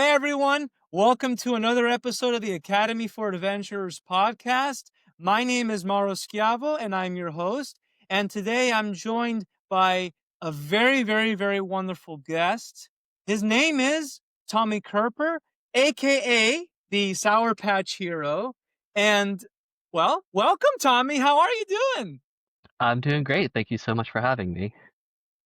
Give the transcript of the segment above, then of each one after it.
Hey everyone, welcome to another episode of the Academy for Adventurers podcast. My name is Mauro Schiavo and I'm your host. And today I'm joined by a very wonderful guest. His name is Tommy Kerper, aka the Sourpatch Hero. And well, welcome Tommy. How are you doing? I'm doing great. Thank you so much for having me.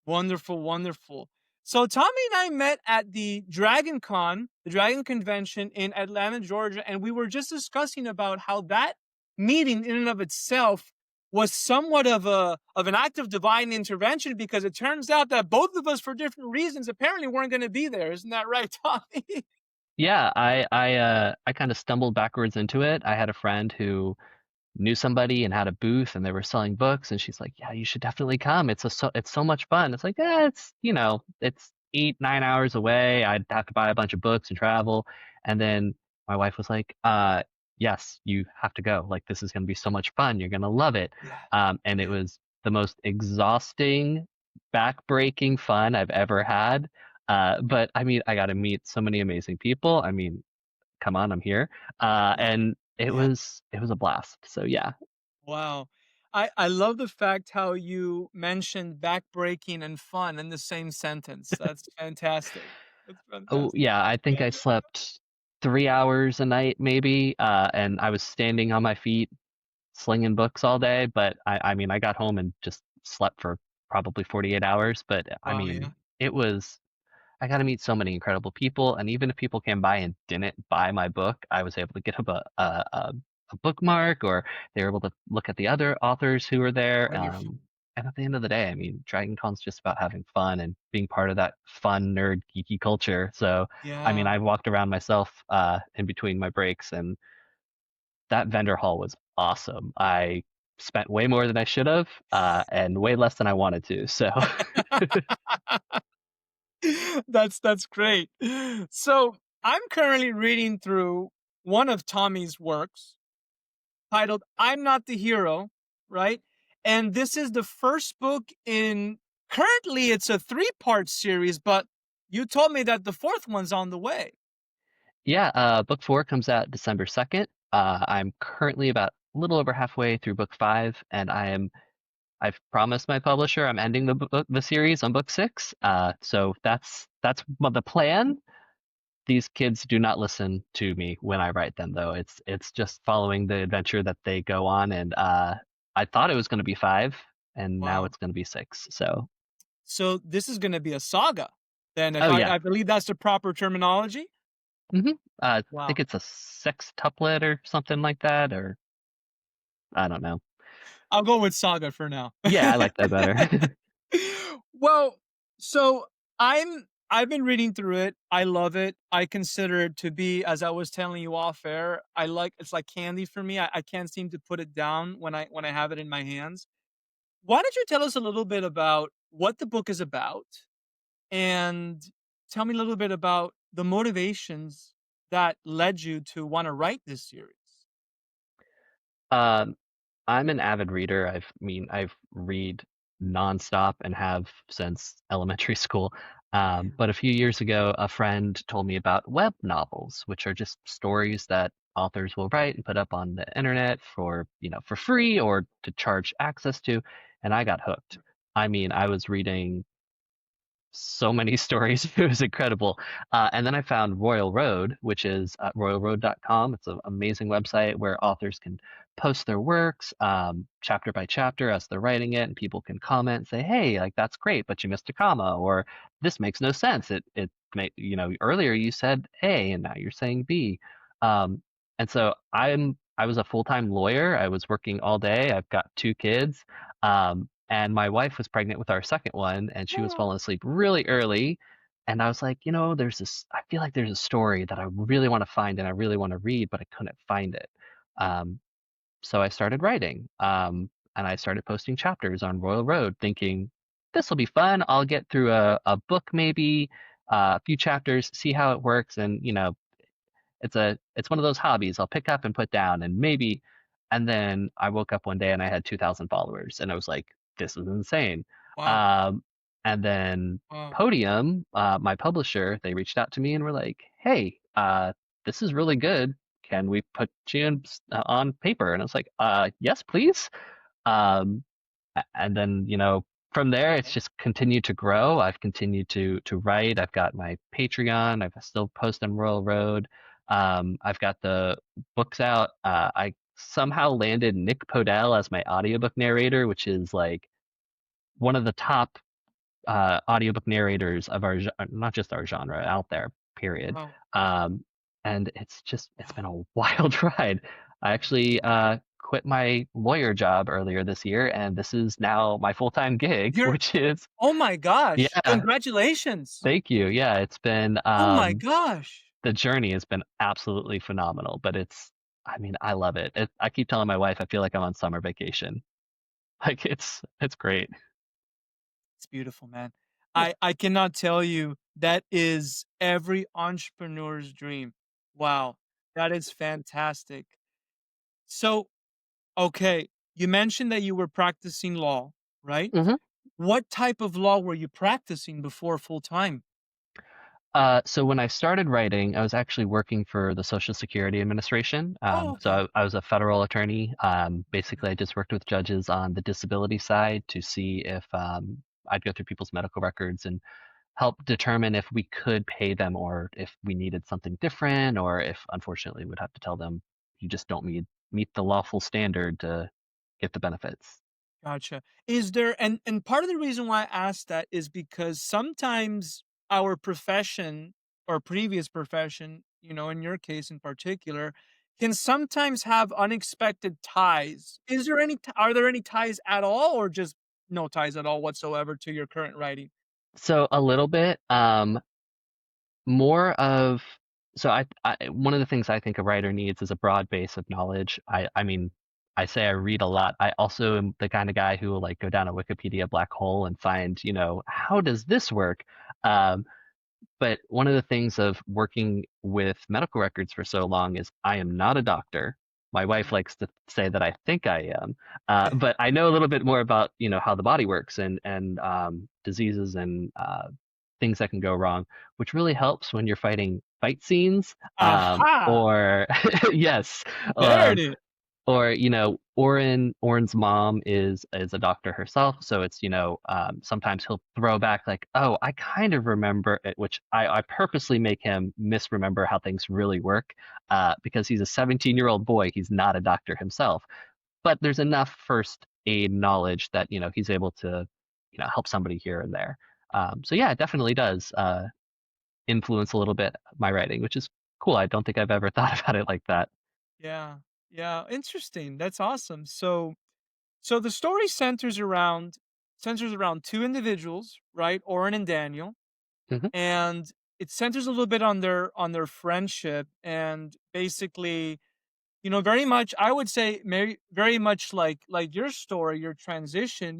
Wonderful. So Tommy and I met at the Dragon Con, the Dragon Convention in Atlanta, Georgia, and we were just discussing about how that meeting in and of itself was somewhat of an act of divine intervention because it turns out that both of us, for different reasons, apparently weren't going to be there. Isn't that right, Tommy? Yeah, I kind of stumbled backwards into it. I had a friend who knew somebody and had a booth and they were selling books and she's like, "Yeah, you should definitely come. It's so much fun." It's like, "Yeah, it's 8, 9 hours away. I'd have to buy a bunch of books and travel." And then my wife was like, yes, you have to go. Like this is going to be so much fun. You're going to love it." Yeah. And it Yeah. was the most exhausting, backbreaking fun I've ever had. But I mean, I got to meet so many amazing people. I mean, come on, I'm here. Yeah. And it Yeah. was a blast. So yeah. Wow. I love the fact how you mentioned backbreaking and fun in the same sentence. That's fantastic. That's Oh fantastic. yeah, I think Yeah. I slept 3 hours a night maybe, and I was standing on my feet slinging books all day. But I mean, I got home and just slept for probably 48 hours. But I Wow, mean, yeah. it was I got to meet so many incredible people, and even if people came by and didn't buy my book, I was able to get up a bookmark, or they were able to look at the other authors who were there. Wonderful. And at the end of the day, I mean, Dragon Con's just about having fun and being part of that fun nerd geeky culture. So, I mean, Yeah. I walked around myself in between my breaks, and that vendor hall was awesome. I spent way more than I should have, and way less than I wanted to. So. That's great. So, I'm currently reading through one of Tommy's works titled I'm Not the Hero, right? And this is the first book in currently it's a three-part series, but you told me that the fourth one's on the way. Yeah, book four comes out December 2nd. I'm currently about a little over halfway through book five, and I've promised my publisher I'm ending the series on book six. So that's the plan. These kids do not listen to me when I write them, though. It's just following the adventure that they go on, and I thought it was going to be five, and now Wow. it's going to be six. So, So this is gonna be a saga then, if oh yeah, I believe that's the proper terminology? hmm I Wow. think it's a sextuplet or something like that, or I don't know. I'll go with saga for now. Yeah, I like that better. Well, so I've been reading through it. I love it. I consider it to be, as I was telling you off air, it's like candy for me. I can't seem to put it down when I have it in my hands. Why don't you tell us a little bit about what the book is about and tell me a little bit about the motivations that led you to want to write this series? Um, I'm an avid reader. I've read nonstop and have since elementary school. Yeah. But a few years ago, a friend told me about web novels, which are just stories that authors will write and put up on the internet for, for free or to charge access to. And I got hooked. I mean, I was reading so many stories. It was incredible. And then I found Royal Road, which is royalroad.com. It's an amazing website where authors can post their works chapter by chapter as they're writing it, and people can comment and say, "Hey, like that's great, but you missed a comma," or "This makes no sense. Earlier you said A and now you're saying B." Um, and so I was a full-time lawyer. I was working all day. I've got two kids. And my wife was pregnant with our second one, and she was Oh, falling asleep really early. And I was like, I feel like there's a story that I really want to find and I really want to read, but I couldn't find it. Um, so I started writing, and I started posting chapters on Royal Road, thinking this will be fun. I'll get through a book, maybe a few chapters, see how it works, and it's one of those hobbies I'll pick up and put down, and maybe. And then I woke up one day and I had 2,000 followers, and I was like, this is insane. wow. Um, and then Wow. Podium, my publisher, they reached out to me and were like, "Hey, this is really good. Can we put you on paper?" And I was like, yes, please." Um, and then, from there, it's just continued to grow. I've continued to write. I've got my Patreon. I still post on Royal Road. I've got the books out. I somehow landed Nick Podell as my audiobook narrator, which is like one of the top audiobook narrators of our not just our genre out there. Period. Wow. Um, and it's been Wow. a wild ride. I actually Wow. quit my lawyer job earlier this year, and this is now my full-time gig, You're which is Oh my gosh. yeah. Congratulations. Thank you. Yeah, it's been Oh my gosh. the journey has been absolutely phenomenal, but I mean, I love it. I keep telling my wife I feel like I'm on summer vacation. Like it's great. It's beautiful, man. Yeah. I cannot tell you that is every entrepreneur's dream. Wow, that is fantastic. So, okay, you mentioned that you were practicing law, right? Mhm. What type of law were you practicing before full time? So when I started writing, I was actually working for the Social Security Administration. Oh, okay. I was a federal attorney. Okay. Basically, I just worked with judges on the disability side to see if I'd go through people's medical records and help determine if we could pay them or if we needed something different, or if unfortunately we'd have to tell them you just don't meet the lawful standard to get the benefits. Gotcha. Is there and part of the reason why I asked that is because sometimes our profession or previous profession, in your case in particular, can sometimes have unexpected ties. Are there any ties at all or just no ties at all whatsoever to your current writing? So a little bit. More of so I one of the things I think a writer needs is a broad base of knowledge. I mean, I say I read a lot. I also am the kind of guy who will like go down a Wikipedia black hole and find, how does this work? Um, but one of the things of working with medical records for so long is I am not a doctor. My wife Mhm. likes to say that I think I am, but I know a little bit more about how the body works and diseases and things that can go wrong, which really helps when you're fighting fight scenes, Aha! or yes, There it um, is. or Oren's mom is a doctor herself, so it's sometimes he'll throw back like, oh, I kind of remember it, which I purposely make him misremember how things really work, because he's a 17-year-old boy, he's not a doctor himself, but there's enough first aid knowledge that he's able to help somebody here and there. So yeah, it definitely does influence a little bit my writing, which is cool. I don't think I've ever thought about it like that. Yeah. Yeah, interesting. That's awesome. So the story centers around two individuals, right? Oren and Daniel, Hmm. and it centers a little bit on their friendship and basically, very much I would say very much like your story, your transition,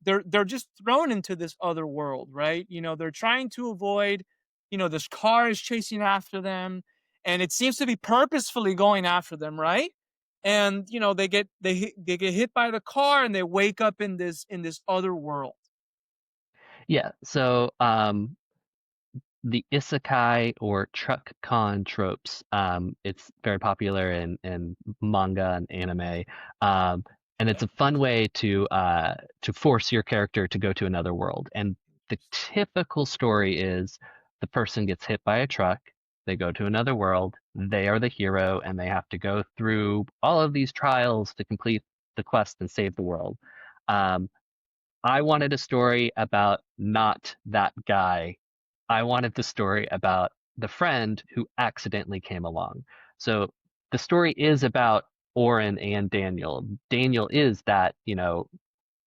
they're just thrown into this other world, right? They're trying to avoid, this car is chasing after them and it seems to be purposefully going after them, right? And they get hit by the car and they wake up in this other world. Yeah. So the isekai or truck con tropes. It's very popular in manga and anime, um, and it's a fun way to force your character to go to another world. And the typical story is the person gets hit by a truck, they go to another world, they are the hero, and they have to go through all of these trials to complete the quest and save the world. Um, I wanted a story about not that guy. I wanted the story about the friend who accidentally came along. So the story is about Oren and Daniel. Daniel is that,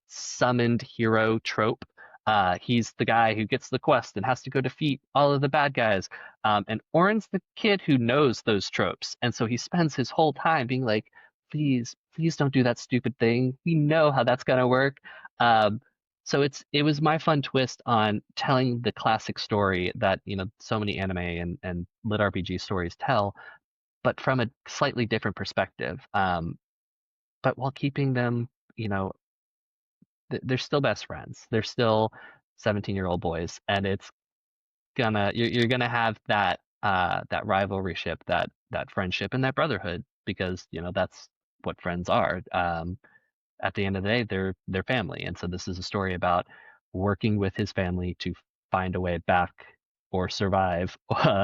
summoned hero trope. He's the guy who gets the quest and has to go defeat all of the bad guys. And Oren's the kid who knows those tropes. And so he spends his whole time being like, please, please don't do that stupid thing. We know how that's going to work. Um, so it was my fun twist on telling the classic story that, so many anime and lit RPG stories tell, but from a slightly different perspective. But while keeping them, you know, they're still best friends. They're still 17-year-old boys, and it's you're gonna have that. that rivalryship, that friendship, and that brotherhood, because that's what friends are. At the end of the day, they're family, and so this is a story about working with his family to find a way back or survive,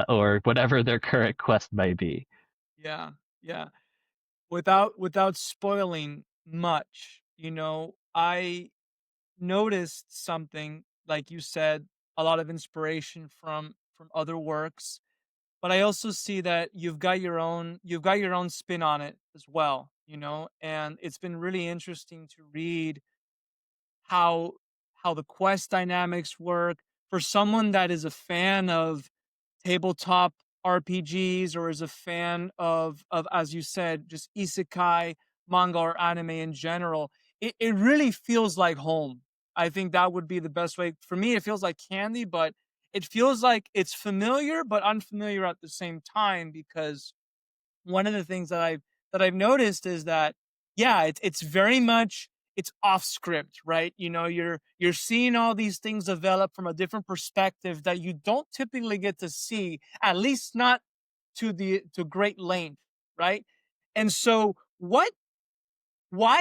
or whatever their current quest may be. Yeah, yeah. Without spoiling much, I noticed something, like you said, a lot of inspiration from other works, but I also see that you've got your own spin on it as well, and it's been really interesting to read how how the quest dynamics work for someone that is a fan of tabletop RPGs or is a fan of, as you said, just isekai manga or anime in general. It really feels like home. I think that would be the best way. For me, it feels like candy, but it feels like it's familiar but unfamiliar at the same time, because one of the things that I've noticed is that, yeah, it's very much, it's off script, right? You're seeing all these things develop from a different perspective that you don't typically get to see, at least not to great length, right? And so why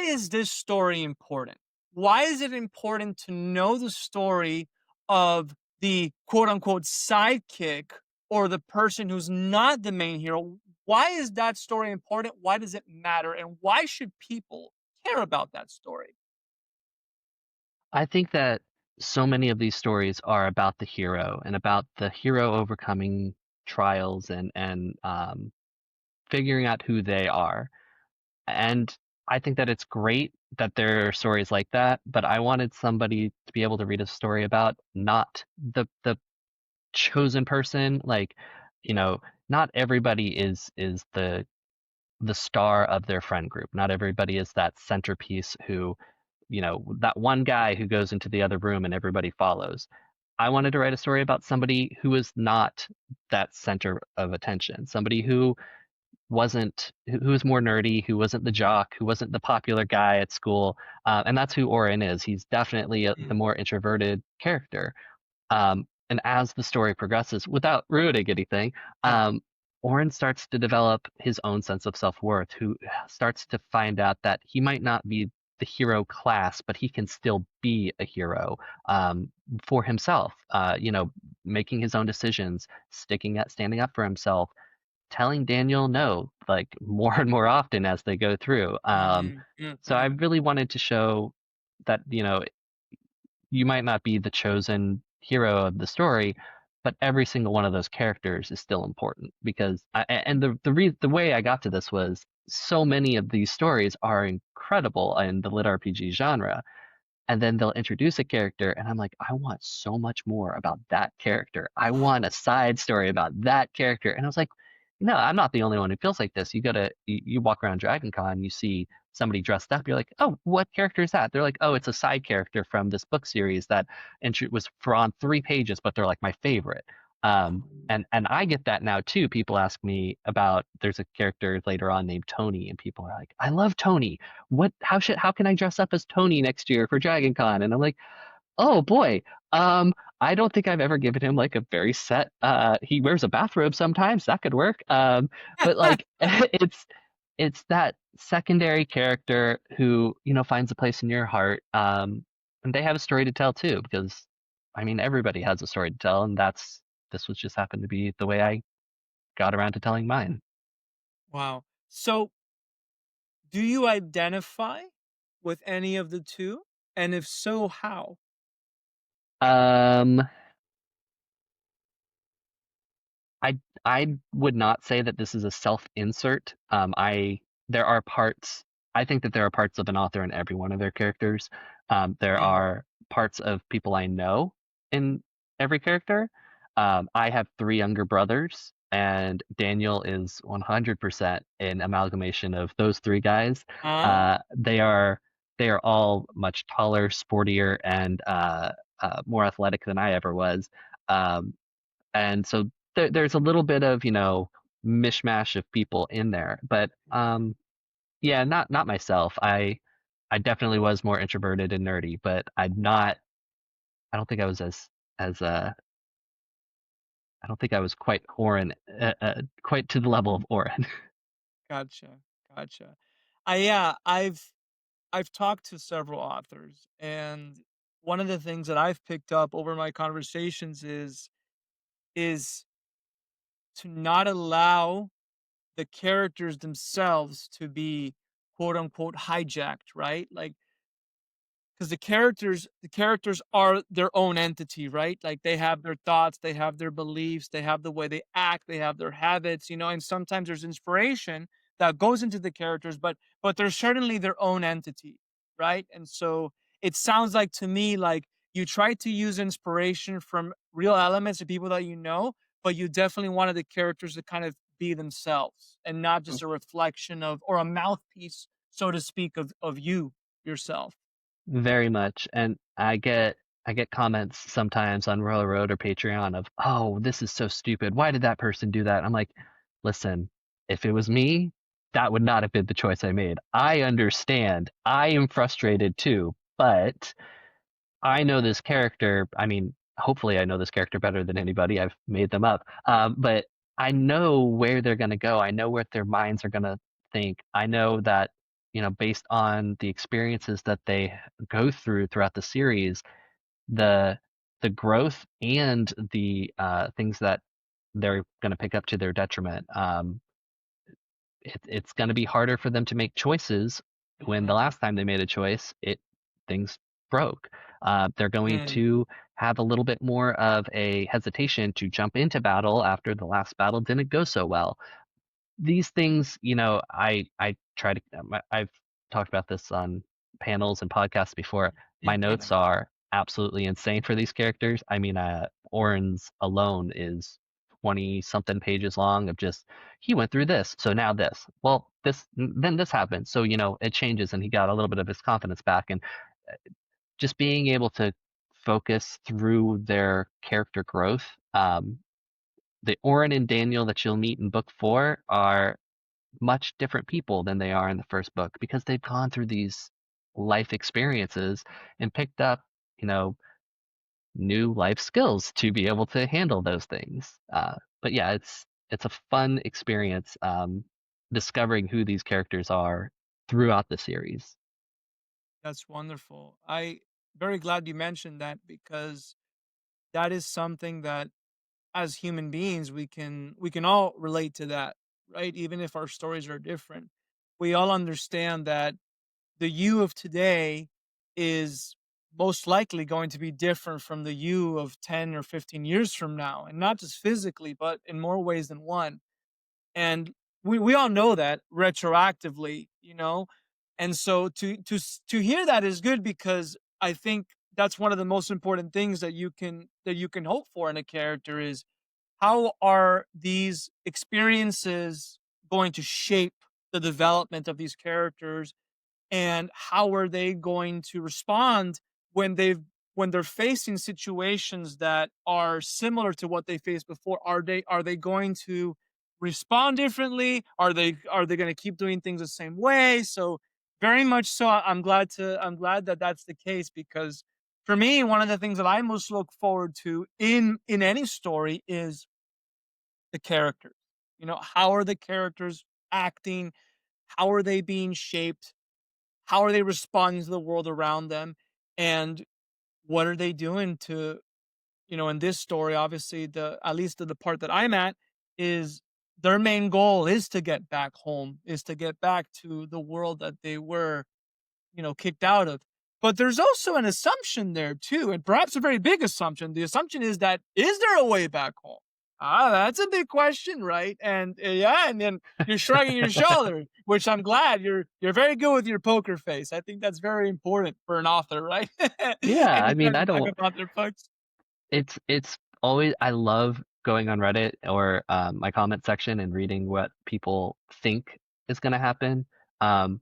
is this story important? Why is it important to know the story of the quote unquote sidekick, or the person who's not the main hero? Why is that story important? Why does it matter? And why should people care about that story? I think that so many of these stories are about the hero and about the hero overcoming trials and figuring out who they are. And I think that it's great that there are stories like that, but I wanted somebody to be able to read a story about not the chosen person. Like, you know, not everybody is the star of their friend group. Not everybody is that centerpiece who, that one guy who goes into the other room and everybody follows. I wanted to write a story about somebody who is not that center of attention, somebody who was more nerdy, who wasn't the jock, who wasn't the popular guy at school, and that's who Orin is. He's definitely the Mm, more introverted character. And as the story progresses, without ruining anything, yeah. Orin starts to develop his own sense of self-worth, who starts to find out that he might not be the hero class, but he can still be a hero for himself. Making his own decisions, standing up for himself, telling Daniel no, like more and more often as they go through. Mm, mm, So I mm. really wanted to show that, you might not be the chosen hero of the story, but every single one of those characters is still important because and the way I got to this was so many of these stories are incredible in the lit RPG genre, and then they'll introduce a character and I'm like, I want so much more about that character. I want a side story about that character. And I was like, no, I'm not the only one who feels like this. You walk around Dragon Con, you see somebody dressed up, you're like, oh, what character is that? They're like, oh, it's a side character from this book series that was for on 3 pages, but they're like my favorite. And I get that now too. People ask me about, there's a character later on named Tony, and people are like, I love Tony. How can I dress up as Tony next year for Dragon Con? And I'm like, oh boy. I don't think I've ever given him like a very set he wears a bathrobe sometimes, that could work. But like it's that secondary character who, finds a place in your heart. And they have a story to tell too, because I mean everybody has a story to tell, and this was just happened to be the way I got around to telling mine. Wow. So, do you identify with any of the two? And if so, how? Um I would not say that this is a self-insert. I there are parts I think that there are parts of an author in every one of their characters. There Mm. are parts of people I know in every character. I have three younger brothers, and Daniel is 100% an amalgamation of those three guys. Ah. They are all much taller, sportier, and more athletic than I ever was. Um, and so there's a little bit of mishmash of people in there, but yeah, not myself. I definitely was more introverted and nerdy, but I don't think I was as I don't think I was quite Oren, quite to the level of Oren. Gotcha, gotcha. Yeah, I've talked to several authors, and one of the things that I've picked up over my conversations is to not allow the characters themselves to be quote unquote hijacked, right? Like, because the characters are their own entity, right? Like, they have their thoughts, they have their beliefs, they have the way they act, they have their habits, and sometimes there's inspiration that goes into the characters, but they're certainly their own entity, right? And so it sounds like to me like you try to use inspiration from real elements of people that you know, but you definitely wanted the characters to kind of be themselves and not just a reflection of, or a mouthpiece, so to speak, of you yourself. Very much, and I get comments sometimes on Royal Road or Patreon of, "Oh, this is so stupid. Why did that person do that?" I'm like, "Listen, if it was me, that would not have been the choice I made. I understand. I am frustrated too, but I know this character. I mean, hopefully I know this character better than anybody. I've made them up. But I know where they're going to go. I know what their minds are going to think. I know that, based on the experiences that they go through throughout the series, the the growth and the things that they're going to pick up to their detriment. It's going to be harder for them to make choices when the Mhm. last time they made a choice, things broke. They're going Mm, to have a little bit more of a hesitation to jump into battle after the last battle didn't go so well. These things, I try to. I've talked about this on panels and podcasts before. My yeah, notes are absolutely insane for these characters. I mean, Oren's alone is 20 something pages long of just he went through this, so now this. Well, then this happened, so it changes, and he got a little bit of his confidence back, and uh, just being able to focus through their character growth. The Oren and Daniel that you'll meet in book 4 are much different people than they are in the first book because they've gone through these life experiences and picked up, you know, new life skills to be able to handle those things. But yeah, it's a fun experience discovering who these characters are throughout the series. that's wonderful. I very glad you mentioned that because that is something that as human beings we can all relate to that, right? Even if our stories are different. We all understand that the you of today is most likely going to be different from the you of 10 or 15 years from now, and not just physically, but in more ways than one. And we all know that retroactively, and so to hear that is good because I think that's one of the most important things that you can hope for in a character is how are these experiences going to shape the development of these characters, and how are they going to respond when they're facing situations that are similar to what they faced before? Are they going to respond differently? Are they going to keep doing things the same way? So very much so, I'm glad that that's the case, because for me, one of the things that I most look forward to in any story is the characters. How are the characters acting? How are they being shaped? How are they responding to the world around them? And what are they doing to, in this story, obviously, at least the part that I'm at, is their main goal is to get back home, is to get back to the world that they were, kicked out of. But there's also an assumption there too, and perhaps a very big assumption. The assumption is that, is there a way back home? That's a big question, right? And yeah, and then you're shrugging your shoulder, which I'm glad you're very good with your poker face. I think that's very important for an author, right? Yeah, I mean, Anytime I you talk don't about their books. it's always I love going on Reddit or my comment section and reading what people think is going to happen. Um,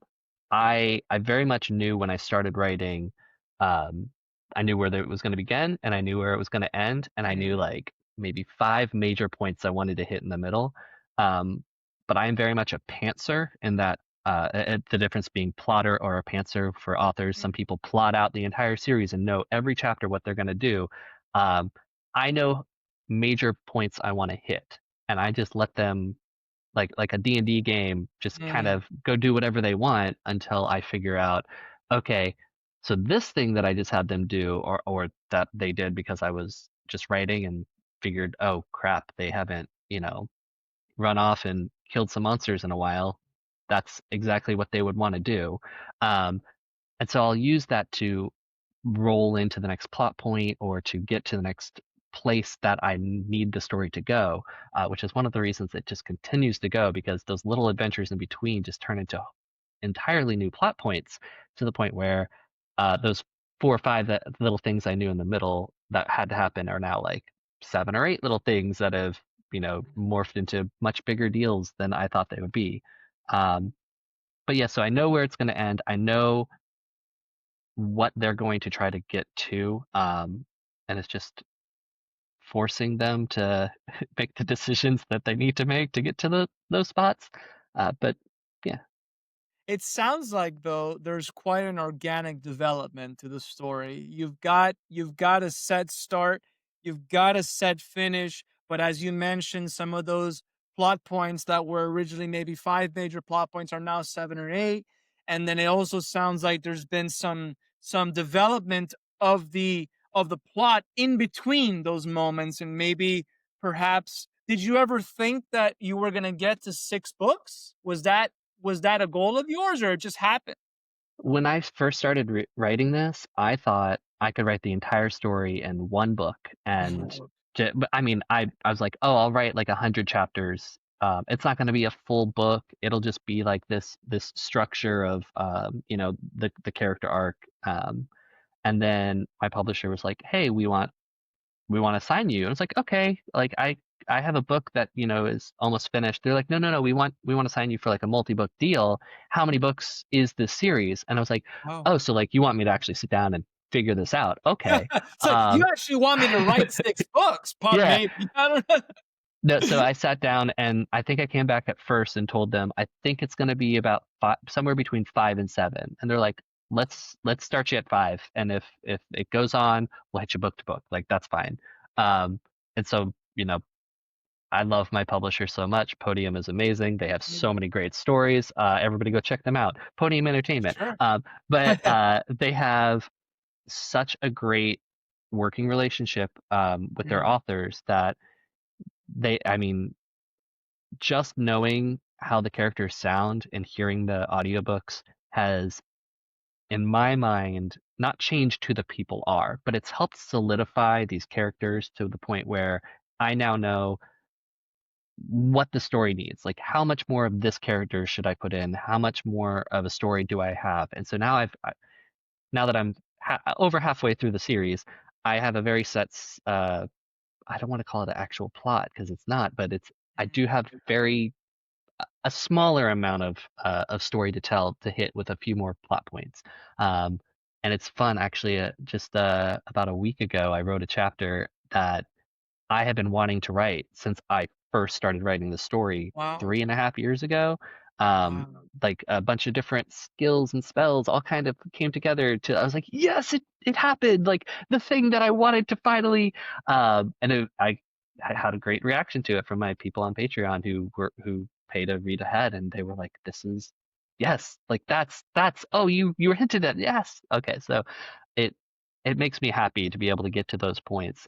I very much knew when I started writing, um, I knew where it was going to begin and I knew where it was going to end, and I knew Mhm, like maybe 5 major points I wanted to hit in the middle. Um, but I am very much a pantser in that. The difference being plotter or a pantser for authors. Some mhm, people plot out the entire series and know every chapter what they're going to do. Um, I know major points I want to hit, and I just let them like a D&D game just kind Mhm. of go do whatever they want until I figure out, okay, so this thing that I just had them do or that they did because I was just writing and figured, oh crap, they haven't, run off and killed some monsters in a while. That's exactly what they would want to do. Um, and so I'll use that to roll into the next plot point or to get to the next place that I need the story to go, which is one of the reasons it just continues to go because those little adventures in between just turn into entirely new plot points to the point where those four or five little things I knew in the middle that had to happen are now like seven or eight little things that have, morphed into much bigger deals than I thought they would be. Um, but yeah, so I know where it's going to end. I know what they're going to try to get to. And it's just forcing them to make the decisions that they need to make to get to those spots. But yeah, It sounds like though there's quite an organic development to the story. You've got a set start, you've got a set finish, but as you mentioned, some of those plot points that were originally maybe five major plot points are now seven or eight. And then it also sounds like there's been some development of the plot in between those moments, and maybe perhaps did you ever think that you were gonna get to six books? Was that a goal of yours or it just happened? when I first started writing this, I thought I could write the entire story in one book, and but I mean, I was like, oh, I'll write like 100 chapters. It's not going to be a full book. It'll just be like this structure of the character arc. And then my publisher was like, hey, we want to sign you. And it's like, okay, like I have a book that, is almost finished. They're like, no, no, no, we want to sign you for like a multi-book deal. How many books is this series? And I was like, Wow. oh, so like you want me to actually sit down and figure this out. Okay. So you Um, actually want me to write six books, yeah. maybe. I don't know. No, so I sat down and I think I came back at first and told them I think it's going to be about five, somewhere between 5 and 7. And they're like, let's start you at 5. And if it goes on, we'll hit you book to book. Like that's fine. Um, and so, I love my publisher so much. Podium is amazing. They have so many great stories. Everybody go check them out. Podium Entertainment. Sure. But they have such a great working relationship with their Mhm. authors that I mean, just knowing how the characters sound and hearing the audiobooks has, in my mind, not changed who the people are, but it's helped solidify these characters to the point where I now know what the story needs. Like, how much more of this character should I put in? How much more of a story do I have? And so now now that I'm over halfway through the series, I have a very set, I don't want to call it an actual plot because it's not, but I do have very a smaller amount of story to tell to hit with a few more plot points. Um, and it's fun actually. Just about a week ago, I wrote a chapter that I have been wanting to write since I first started writing the story Wow. 3.5 years ago. Um, Wow. like a bunch of different skills and spells all kind of came together to, I was like, yes, it happened. Like the thing that I wanted to finally, I had a great reaction to it from my people on Patreon who paid to read ahead and they were like, this is, yes, like that's, oh, you were hinted at. Yes. Okay. So it, it makes me happy to be able to get to those points.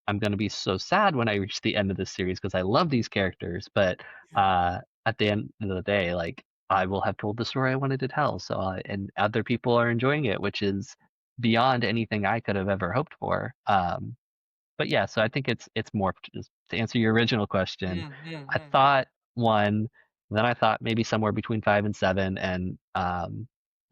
I'm going to be so sad when I reach the end of this series because I love these characters, but at the end of the day, like I will have told the story I wanted to tell. So, and other people are enjoying it, which is beyond anything I could have ever hoped for. But yeah, so I think it's more just to answer your original question. Mm, mm, I mm. thought one, then I thought maybe somewhere between 5 and 7, and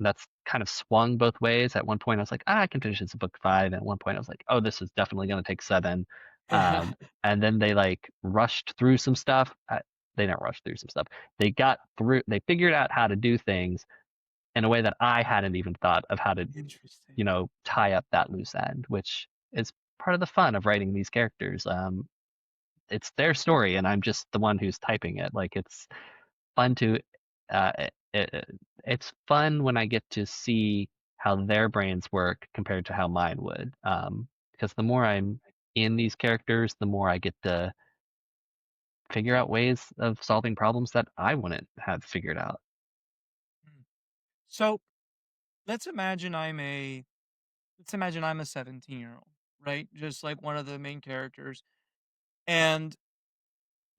that's kind of swung both ways. At one point, I was like, I can finish this in book 5. At one point, I was like, oh, this is definitely going to take 7. And then they like rushed through some stuff. They didn't rush through some stuff. They figured out how to do things in a way that I hadn't even thought of how to Interesting. tie up that loose end, which is part of the fun of writing these characters. It's their story, and I'm just the one who's typing it. Like it's fun to, it's fun when I get to see how their brains work compared to how mine would. Because the more I'm in these characters, the more I get to figure out ways of solving problems that I wouldn't have figured out. Mm. So let's imagine I'm a 17-year-old, right? Just like one of the main characters. And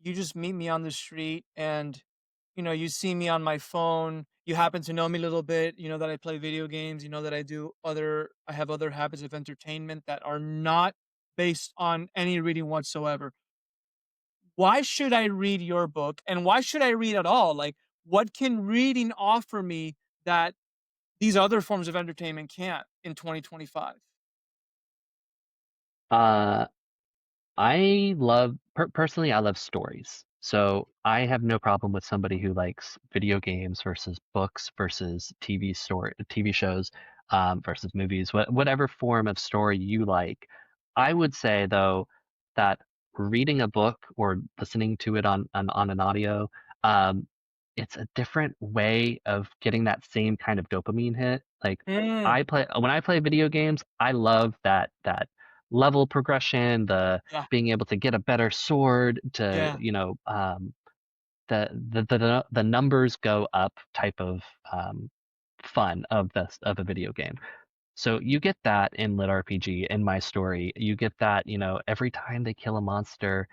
you just meet me on the street and you see me on my phone, you happen to know me a little bit, you know that I play video games, you know that I have other habits of entertainment that are not based on any reading whatsoever. Why should I read your book and why should I read at all? Like, what can reading offer me that these other forms of entertainment can't in 2025? Uh, I love personally, I love stories. So I have no problem with somebody who likes video games versus books versus TV shows, versus movies, whatever form of story you like. I would say though that reading a book or listening to it on an audio, um, it's a different way of getting that same kind of dopamine hit. Like Mm, when I play video games, I love that level progression, the yeah, being able to get a better sword, to yeah. the numbers go up type of fun of a video game. So you get that in lit RPG, in my story. You get that, every time they kill a monster,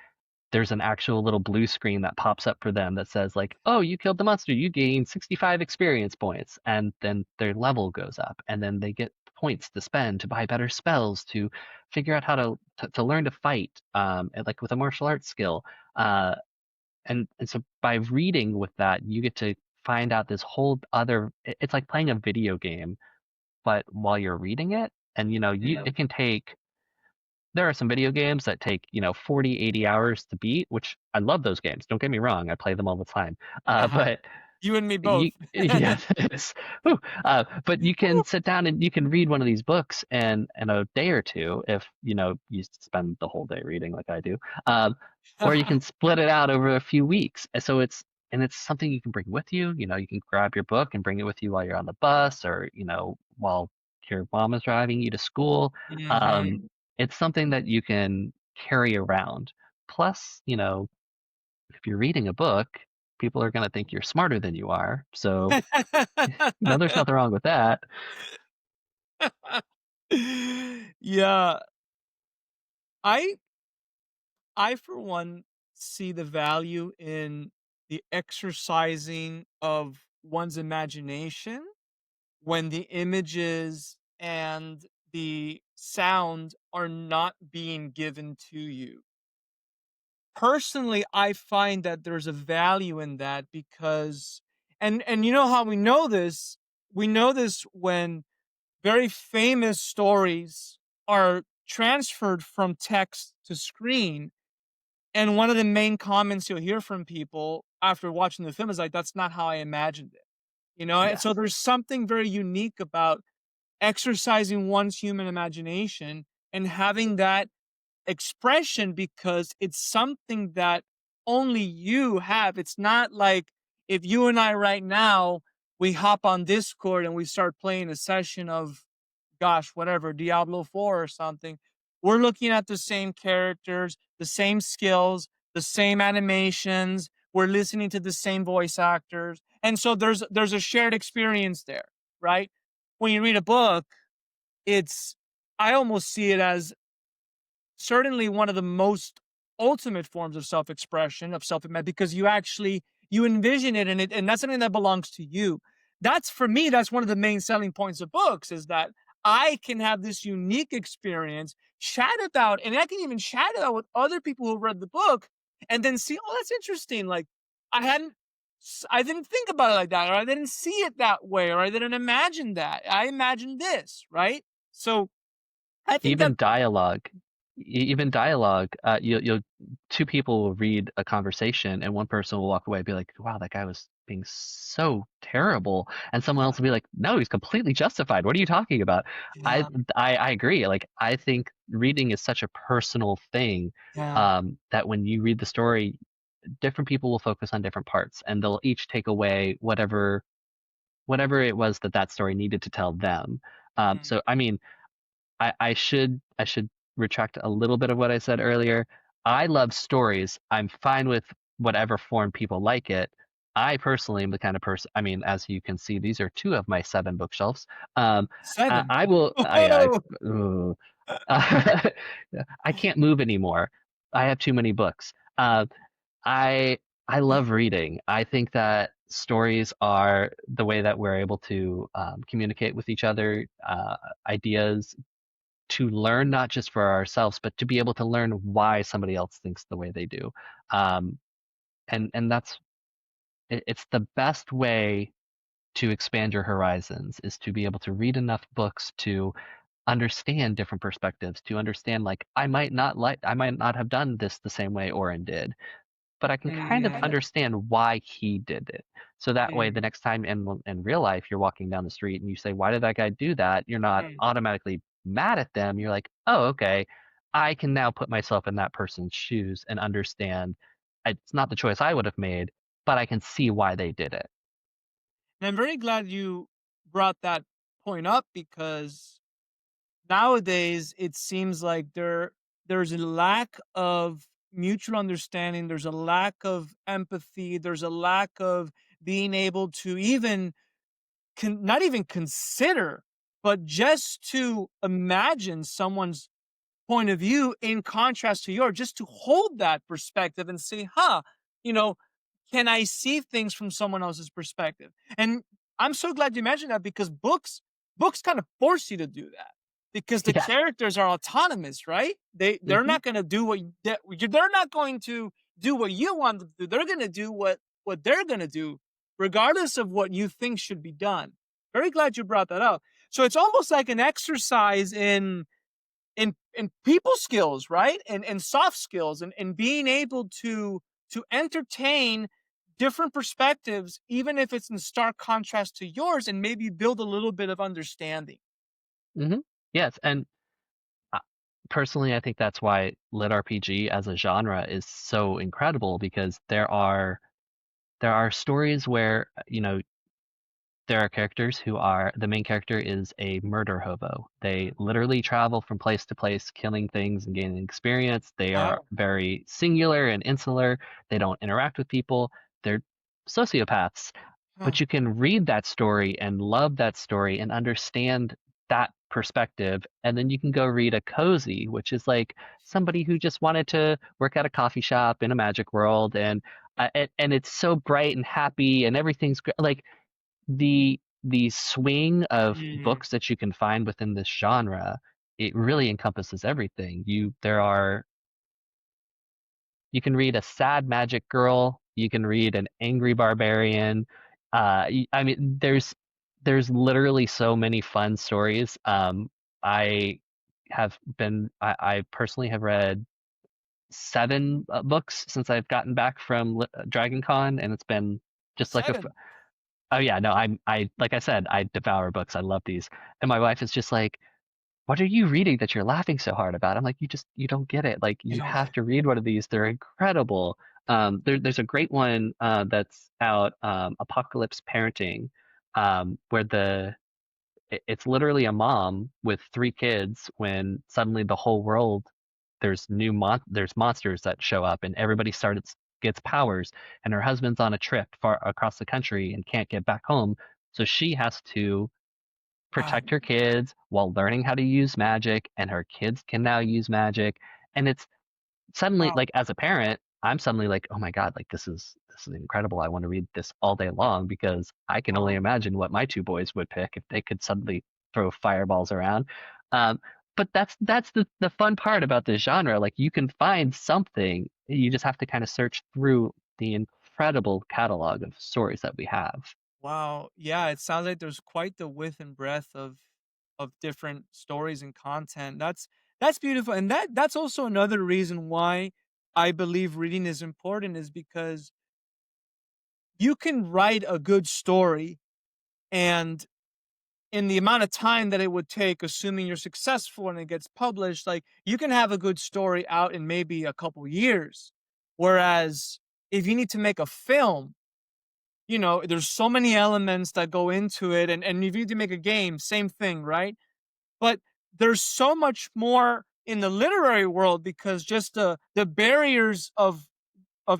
there's an actual little blue screen that pops up for them that says like, "Oh, you killed the monster. You gain 65 experience points." And then their level goes up and then they get points to spend to buy better spells, to figure out how to learn to fight, and like with a martial arts skill. And so by reading with that, you get to find out this whole other it's like playing a video game, but while you're reading it, and Mm, it can take there are some video games that take, 40, 80 hours to beat, which I love those games. Don't get me wrong. I play them all the time. But you and me both. you, yeah, it's, whew. But you can sit down and you can read one of these books in a day or two if, you spend the whole day reading like I do. Or you can split it out over a few weeks. And it's something you can bring with you. You can grab your book and bring it with you while you're on the bus or, while your mom is driving you to school. Mhm. Um, it's something that you can carry around. Plus, if you're reading a book, people are going to think you're smarter than you are. So, there's nothing wrong with that. Yeah, I I for one see the value in the exercising of one's imagination when the images and the sound are not being given to you. Personally, I find that there's a value in that because and you know how we know this? We know this when very famous stories are transferred from text to screen, and one of the main comments you'll hear from people after watching the film is like, "That's not how I imagined it." And so Yes. there's something very unique about exercising one's human imagination and having that expression because it's something that only you have. It's not like if you and I right now, we hop on Discord and we start playing a session of, gosh, whatever, Diablo 4 or something. We're looking at the same characters, the same skills, the same animations. We're listening to the same voice actors. And so there's a shared experience there, right? When you read a book, it's I almost see it as certainly one of the most ultimate forms of self-expression, of self-image, because you envision it and that's something that belongs to you. That's for me, that's one of the main selling points of books is that I can have this unique experience, chat about, and I can even chat about with other people who read the book and then see, oh, that's interesting. Like I hadn't I didn't think about it like that, or I didn't see it that way, or I didn't imagine that. I imagined this, right? So I think that Even dialogue, even dialogue, you'll two people will read a conversation and one person will walk away and be like, "Wow, that guy was being so terrible," and someone yeah, else will be like, "No, he's completely justified. What are you talking about?" I yeah, I agree. Like I think reading is such a personal thing, yeah. that when you read the story, different people will focus on different parts and they'll each take away whatever it was that story needed to tell them. Mhm. So I mean, I should retract a little bit of what I said earlier. I love stories. I'm fine with whatever form people like it. I personally am the kind of person. I mean, as you can see, these are two of my seven bookshelves. Um, Seven. I will. Whoa. Ugh. I can't move anymore. I have too many books. I I love reading. I think that stories are the way that we're able to communicate with each other, ideas, to learn not just for ourselves, but to be able to learn why somebody else thinks the way they do. Um, and it's the best way to expand your horizons is to be able to read enough books to understand different perspectives, to understand like I might not have done this the same way Oren did, but I can kind of Mm, understand why he did it. So that way, the mm, next time in real life you're walking down the street and you say, "Why did that guy do that?" You're not mm. automatically mad at them. You're like, "Oh, okay. I can now put myself in that person's shoes and understand it's not the choice I would have made, but I can see why they did it." And I'm very glad you brought that point up because nowadays it seems like there's a lack of mutual understanding, there's a lack of empathy, there's a lack of being able to even not even consider, but just to imagine someone's point of view in contrast to yours, just to hold that perspective and say, huh, you know, can I see things from someone else's perspective? And I'm so glad you mentioned that because books kind of force you to do that because the Yeah. characters are autonomous, right? They're Hmm. not going to do they're not going to do what you want them to do. They're going to do what they're going to do regardless of what you think should be done. Very glad you brought that up. So it's almost like an exercise in people skills, right? And soft skills and being able to entertain different perspectives, even if it's in stark contrast to yours, and maybe build a little bit of understanding. Hmm. Yes, and uh, personally, I think that's why lit RPG as a genre is so incredible because there are stories where there are characters who are the main character is a murder hobo. They literally travel from place to place, killing things and gaining experience. They are Wow. very singular and insular. They don't interact with people. They're sociopaths. Huh. But you can read that story and love that story and understand that perspective. And then you can go read a cozy, which is like somebody who just wanted to work at a coffee shop in a magic world. And it's so bright and happy and everything's great. Like the swing of Mm, books that you can find within this genre, it really encompasses everything. You can read a sad magic girl, you can read an angry barbarian. I mean, there's literally so many fun stories. I I personally have read seven books since I've gotten back from Dragon Con, and it's been just like seven. oh yeah, no, I like I said, I devour books. I love these. And my wife is just like, "What are you reading that you're laughing so hard about?" I'm like, you don't get it. Like You you don't have get to read one of these. They're incredible." There's a great one that's out, Apocalypse Parenting, where it's literally a mom with three kids when suddenly the whole world there's monsters that show up and everybody starts gets powers, and her husband's on a trip far across the country and can't get back home, so she has to wow. protect her kids while learning how to use magic, and her kids can now use magic. And it's suddenly Wow. like as a parent, I'm suddenly like, oh my God, like this is incredible. I want to read this all day long because I can only Wow. imagine what my two boys would pick if they could suddenly throw fireballs around. Um, but that's the fun part about this genre. Like you can find something. You just have to kind of search through the incredible catalog of stories that we have. Wow. Yeah, it sounds like there's quite the width and breadth of different stories and content. That's beautiful. And that's also another reason why I believe reading is important is because you can write a good story and in the amount of time that it would take, assuming you're successful and it gets published, like you can have a good story out in maybe a couple years. Whereas if you need to make a film, there's so many elements that go into it. And if you need to make a game, same thing, right? But there's so much more in the literary world because just the barriers of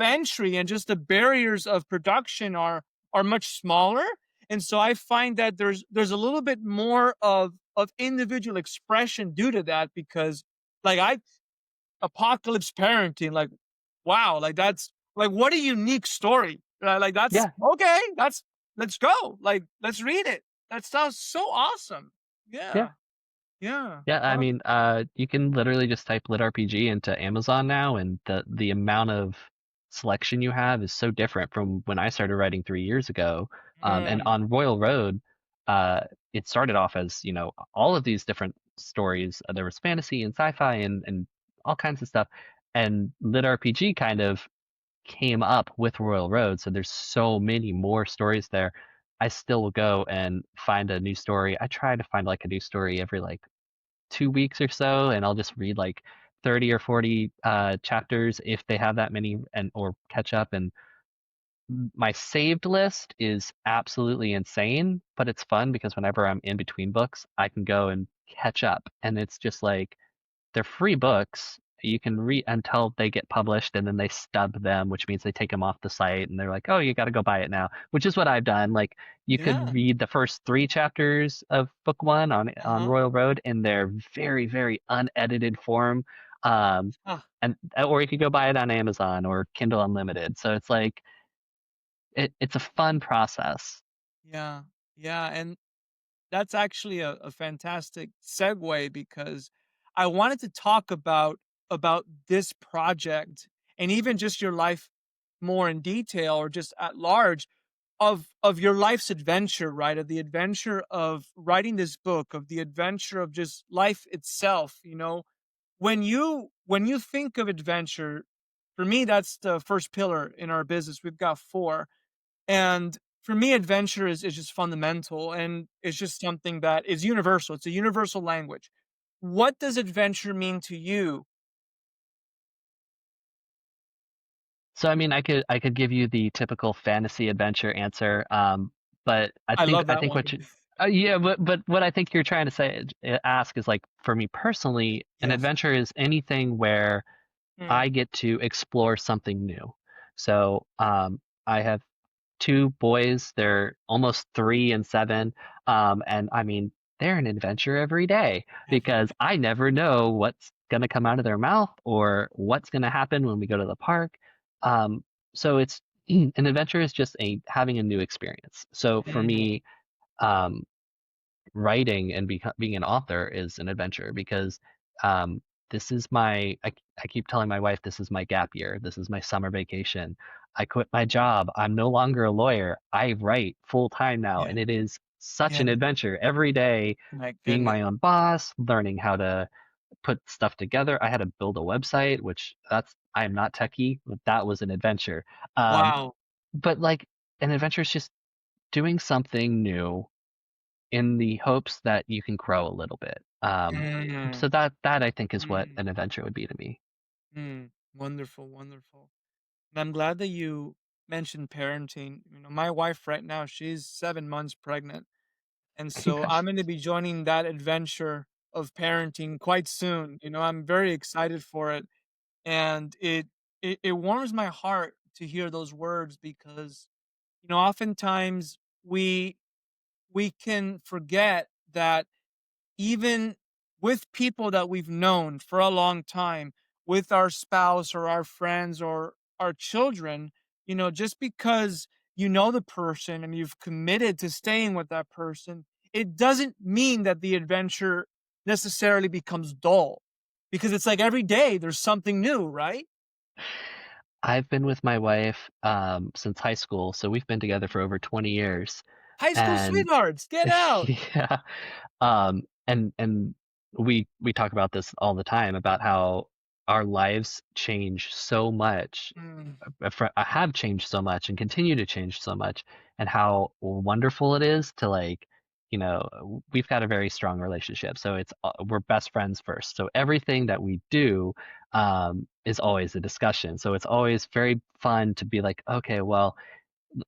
entry and just the barriers of production are much smaller. And so I find that there's a little bit more of individual expression due to that because like I apocalypse parenting, like wow, like that's like what a unique story. Like that's Yeah, okay, that's let's go. Like let's read it. That sounds so awesome. yeah. Yeah. Yeah. Yeah, I Love mean, you can literally just type lit RPG into Amazon now, and the amount of selection you have is so different from when I started writing 3 years ago. And mm, on Royal Road, uh, it started off as, all of these different stories. There was fantasy and sci-fi and all kinds of stuff. And lit RPG kind of came up with Royal Road, so there's so many more stories there. I still will go and find a new story. I try to find like a new story every like 2 weeks or so, and I'll just read like 30 or 40 chapters if they have that many, and or catch up. And my saved list is absolutely insane, but it's fun because whenever I'm in between books, I can go and catch up, and it's just like they're free books. You can read until they get published, and then they stub them, which means they take them off the site, and they're like, "Oh, you got to go buy it now," which is what I've done. Like, you could yeah. read the first 3 chapters of book one on Uh-huh. Royal Road in their very, very unedited form, um, Ah, and or you could go buy it on Amazon or Kindle Unlimited. So it's like it's a fun process. yeah. Yeah. And that's actually a fantastic segue because I wanted to talk about this project and even just your life more in detail or just at large of your life's adventure, right? Of the adventure of writing this book, of the adventure of just life itself, you know. When you think of adventure, for me that's the first pillar in our business. We've got four. And for me, adventure is just fundamental and it's just something that is universal. It's a universal language. What does adventure mean to you? So I mean, I could give you the typical fantasy adventure answer, but I I think love I that think one. what you yeah, but what I think you're trying to say ask is like for me personally, an Yes. adventure is anything where Mm, I get to explore something new. So I have 2 boys. They're almost 3 and 7. And I mean, they're an adventure every day every because day. I never know what's going to come out of their mouth or what's going to happen when we go to the park. Um, so it's an adventure is just having a new experience. So for Mhm. me, um, writing and being an author is an adventure because um, this is I keep telling my wife this is my gap year. This is my summer vacation. I quit my job. I'm no longer a lawyer. I write full time now, Yeah. and it is such Yeah. an adventure every day My being goodness. my own boss, learning how to put stuff together. I had to build a website, which I am not techie, but that was an adventure. Um, Wow. but like an adventure is just doing something new in the hopes that you can grow a little bit. Mm, So that I think is what mm, an adventure would be to me. wonderful, wonderful. And I'm glad that you mentioned parenting. You know, my wife right now, she's 7 months pregnant. And so I'm going to be joining that adventure of parenting quite soon. You know, I'm very excited for it. And it warms my heart to hear those words because, you know, oftentimes we can forget that even with people that we've known for a long time, with our spouse or our friends or our children, you know, just because you know the person and you've committed to staying with that person, it doesn't mean that the adventure necessarily becomes dull because it's like every day there's something new, right? I've been with my wife since high school, so we've been together for over 20 years, High school and sweethearts, get out. yeah, and we talk about this all the time about how our lives change so much, Mm, have changed so much and continue to change so much, and how wonderful it is to like, we've got a very strong relationship. So we're best friends first. So everything that we do is always a discussion. So it's always very fun to be like, okay, well,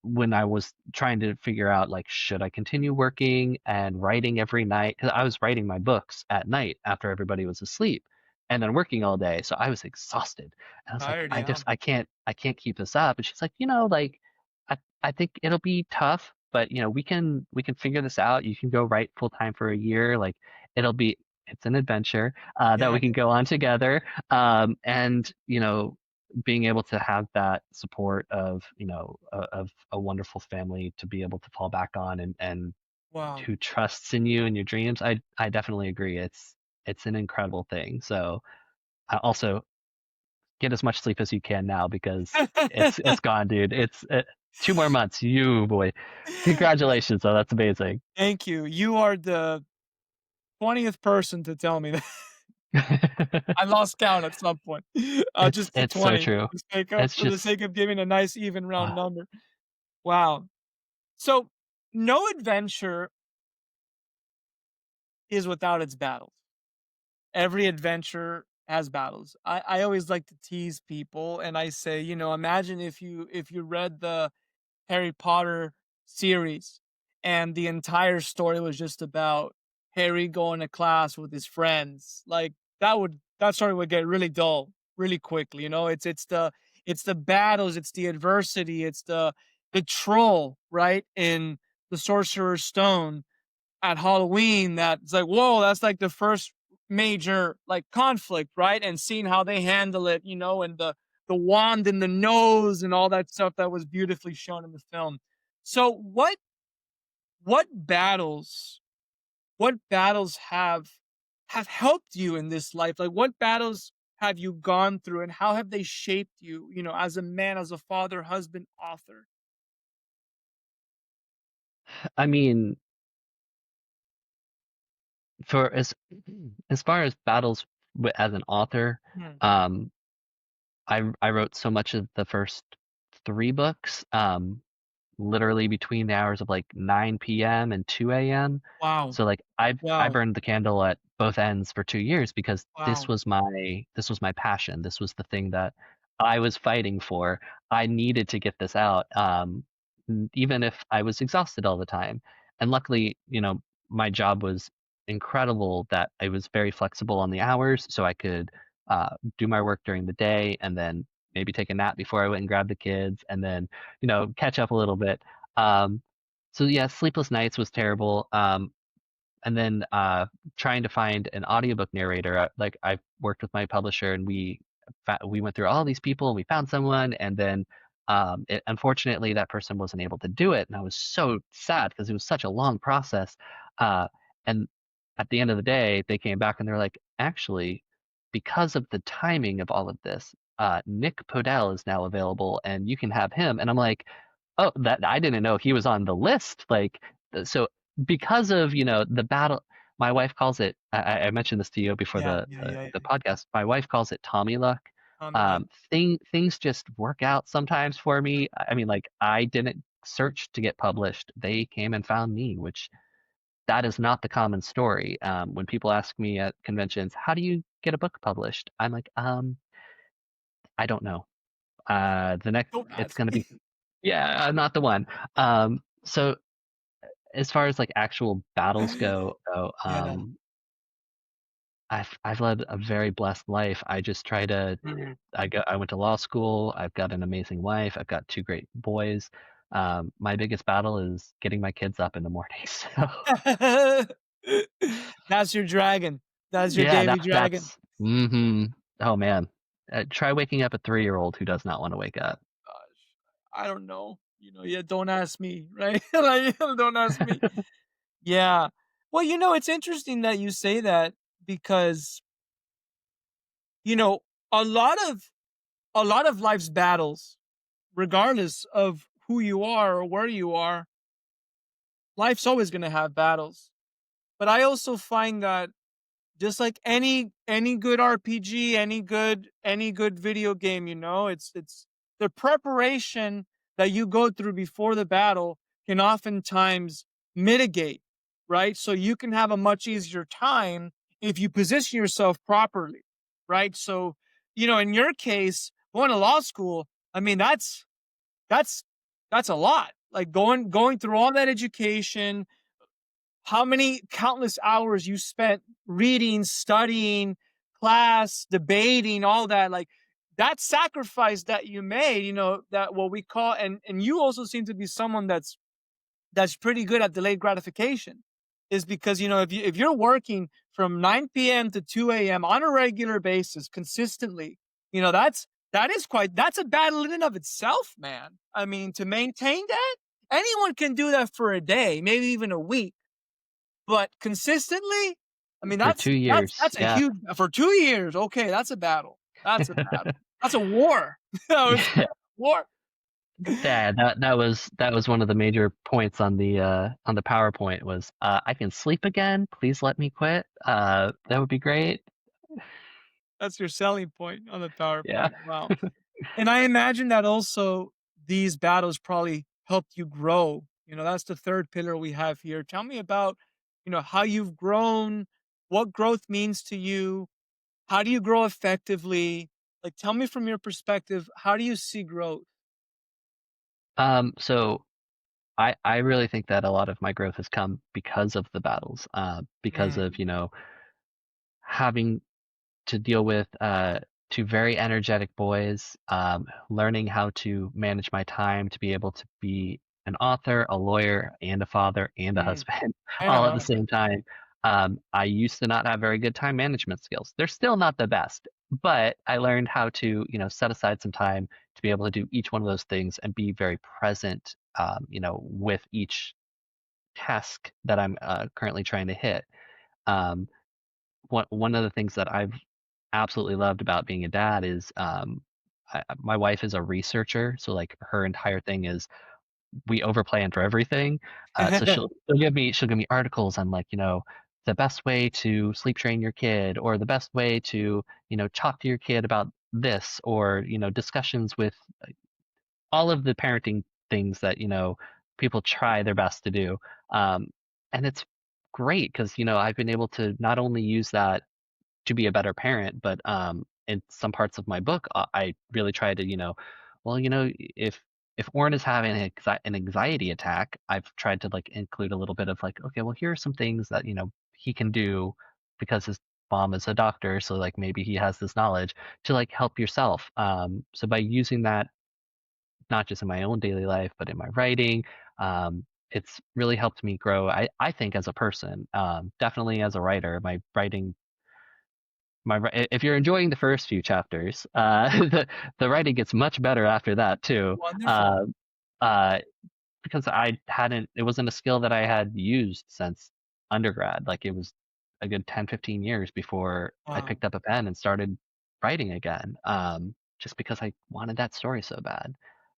when I was trying to figure out like, should I continue working and writing every night? Because I was writing my books at night after everybody was asleep. and then working all day. So I was exhausted. And I was like, Tired, yeah. I can't keep this up. And she's like, like, I think it'll be tough, but we can figure this out. You can go write full time for a year. Like it'll be, it's an adventure that Yeah, we can go on together. And being able to have that support of of a wonderful family to be able to fall back on, and wow. who trusts in you and your dreams. I definitely agree. It's an incredible thing. So I also get as much sleep as you can now because it's gone, dude. It's 2 more months. You boy, congratulations! though. That's amazing. Thank you. You are the 20th person to tell me that. I lost count at some point. Just to It's so 20 true. It's for the just sake of giving a nice even round uh, number. Wow. So, no adventure is without its battles. Every adventure has battles. I always like to tease people and I say, imagine if you read the Harry Potter series and the entire story was just about Harry going to class with his friends. Like that story would get really dull really quickly. It's the battles, it's the adversity, it's the troll, right? In the Sorcerer's Stone at Halloween that's like, whoa, that's like the first major like conflict, right? And seeing how they handle it, and the wand in the nose and all that stuff that was beautifully shown in the film. So what battles what battles have helped you in this life? Like what battles have you gone through and how have they shaped you, as a man, as a father, husband, author? I mean, for as far as battles as an author, Hmm. um, I wrote so much of the first 3 books. Literally between the hours of like 9 p.m. and 2 a.m. Wow. So like I Wow. burned the candle at both ends for 2 years because Wow. this was my passion. This was the thing that I was fighting for. I needed to get this out, even if I was exhausted all the time. And luckily, my job was incredible that I was very flexible on the hours, so I could do my work during the day and then maybe take a nap before I went and grabbed the kids, and then catch up a little bit. Um, so yeah, sleepless nights was terrible. And then trying to find an audiobook narrator. Like I worked with my publisher, and we went through all these people, and we found someone, and then unfortunately that person wasn't able to do it, and I was so sad because it was such a long process. Uh, and at the end of the day, they came back and they're like, actually, because of the timing of all of this, Nick Podell is now available, and you can have him. And I'm like, oh, that I didn't know he was on the list. Like, so because of the battle, my wife calls it. I mentioned this to you before Yeah, yeah, yeah, the yeah. podcast. My wife calls it Tommy luck. Tommy luck. Things just work out sometimes for me. I mean, like I didn't search to get published; they came and found me, which that is not the common story. When people ask me at conventions, "How do you get a book published?" I'm like, I don't know. The next, Don't it's ask gonna me. be, yeah, I'm not the one. So as far as like actual battles go, though, Yeah. I've led a very blessed life. I just try to. Mhm. I went to law school. I've got an amazing wife. I've got 2 great boys. My biggest battle is getting my kids up in the morning. So That's your dragon. That's your yeah, daily dragon. mm-hmm. Oh man, try waking up a 3-year-old who does not want to wake up. Gosh, I don't know. Yeah, don't ask me, right? Like, don't ask me. Yeah. Well, it's interesting that you say that because, you know, a lot of life's battles, regardless of who you are or where you are, life's always going to have battles. But I also find that just like any good RPG, any good video game, it's the preparation that you go through before the battle can oftentimes mitigate, right? So you can have a much easier time if you position yourself properly, right? So, in your case, going to law school, I mean, that's that's a lot. Like going through all that education, how many countless hours you spent reading, studying, class, debating, all that, like, that sacrifice that you made, that what we call, and you also seem to be someone that's pretty good at delayed gratification, is because, if you're working from 9 p.m. to 2 a.m. on a regular basis consistently, that's a battle in and of itself, man. I mean, to maintain that, anyone can do that for a day, maybe even a week, but consistently, I mean, For that's two that's years. that's a Yeah. huge for 2 years. Okay, that's a battle. That's a battle. That's a war. I would say Yeah. war. Yeah, that was one of the major points on the PowerPoint was, "I can sleep again, please let me quit." That would be great. That's your selling point on the Yeah. PowerPoint. Wow. And I imagine that also these battles probably helped you grow. That's the third pillar we have here. Tell me about, how you've grown, what growth means to you. How do you grow effectively? Like, tell me from your perspective, how do you see growth? So I really think that a lot of my growth has come because of the battles, because of, Mm, having to deal with two very energetic boys, learning how to manage my time to be able to be an author, a lawyer, and a father and a mm, husband and a all at the husband. same time. I used to not have very good time management skills. They're still not the best, but I learned how to, set aside some time to be able to do each one of those things and be very present, with each task that I'm currently trying to hit. Um, one of the things that I've absolutely loved about being a dad is, my wife is a researcher, so, like, her entire thing is we overplan for everything. So she'll give me articles on, like, the best way to sleep train your kid, or the best way to, talk to your kid about this, or, discussions with all of the parenting things that, people try their best to do. Um, and it's great because, I've been able to not only use that to be a better parent, but in some parts of my book, I really try to, well, if Orrin is having an anxiety attack, I've tried to like include a little bit of like, okay, well, here are some things that he can do because his mom is a doctor, so like maybe he has this knowledge to like help yourself. So by using that, not just in my own daily life, but in my writing, it's really helped me grow. I think as a person, definitely as a writer, my writing if you're enjoying the first few chapters, the writing gets much better after that too. Wonderful. Uh, uh, because it wasn't a skill that I had used since undergrad. Like it was a good 10, 15 years before I Wow. picked up a pen and started writing again. Just because I wanted that story so bad.